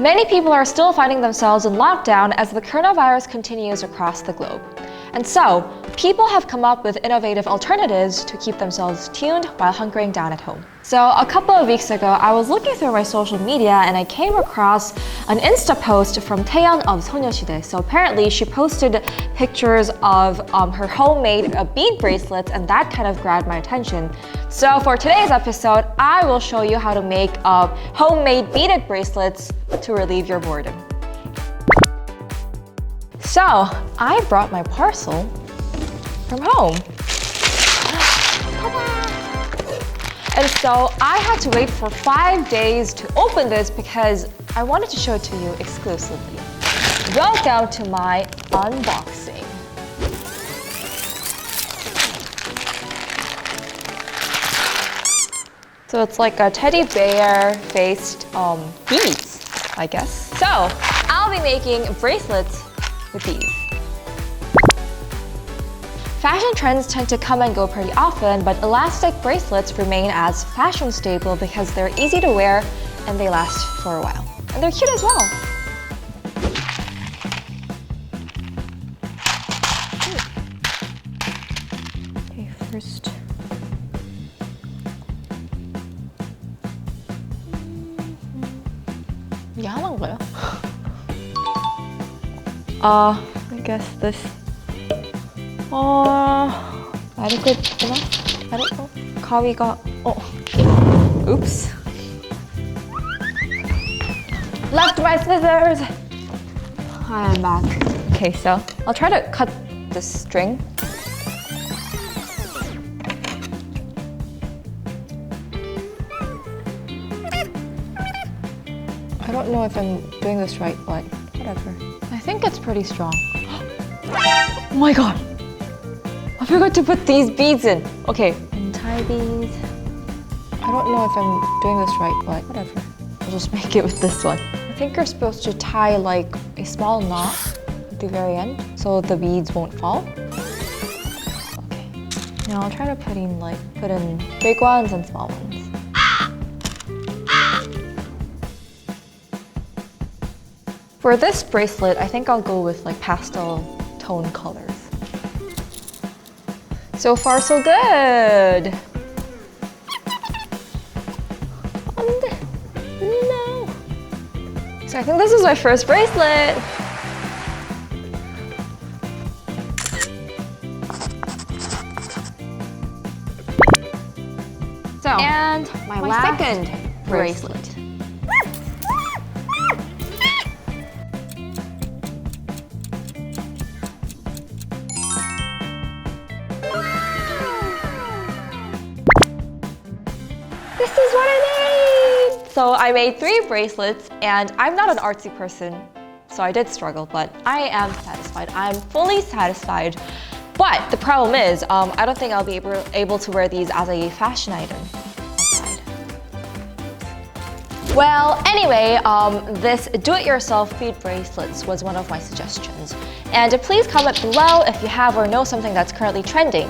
Many people are still finding themselves in lockdown as the coronavirus continues across the globe. And so, people have come up with innovative alternatives to keep themselves tuned while hunkering down at home. So a couple of weeks ago, I was looking through my social media and I came across an Insta post from Taeyeon of 소녀시대. So apparently she posted pictures of her homemade bead bracelets, and that kind of grabbed my attention. So for today's episode, I will show you how to make homemade beaded bracelets to relieve your boredom. So I brought my parcel from home. And so I had to wait for 5 days to open this because I wanted to show it to you exclusively. Welcome to my unboxing. So it's like a teddy bear faced beads, I guess. So I'll be making bracelets with these. Fashion trends tend to come and go pretty often, but elastic bracelets remain as fashion staple because they're easy to wear and they last for a while. And they're cute as well. Okay, first. 이게 하나인가요? I guess this. adequate enough? Adequate? 가위가, oops. Left my scissors! I am back. Okay, so I'll try to cut this string. I don't know if I'm doing this right, but whatever. I think it's pretty strong. Oh my god! I forgot to put these beads in. Okay, untie these. I don't know if I'm doing this right, but whatever. I'll just make it with this one. I think you're supposed to tie like a small knot at the very end so the beads won't fall. Okay. Now I'll try to put in big ones and small ones. For this bracelet, I think I'll go with like pastel tone colors. So far, so good. No. So I think this is my first bracelet. So, and my second bracelet. This is what I made! So I made 3 bracelets, and I'm not an artsy person, so I did struggle, but I am satisfied. I'm fully satisfied. But the problem is, I don't think I'll be able to wear these as a fashion item outside. Well, anyway, this do-it-yourself bead bracelets was one of my suggestions. And please comment below if you have or know something that's currently trending.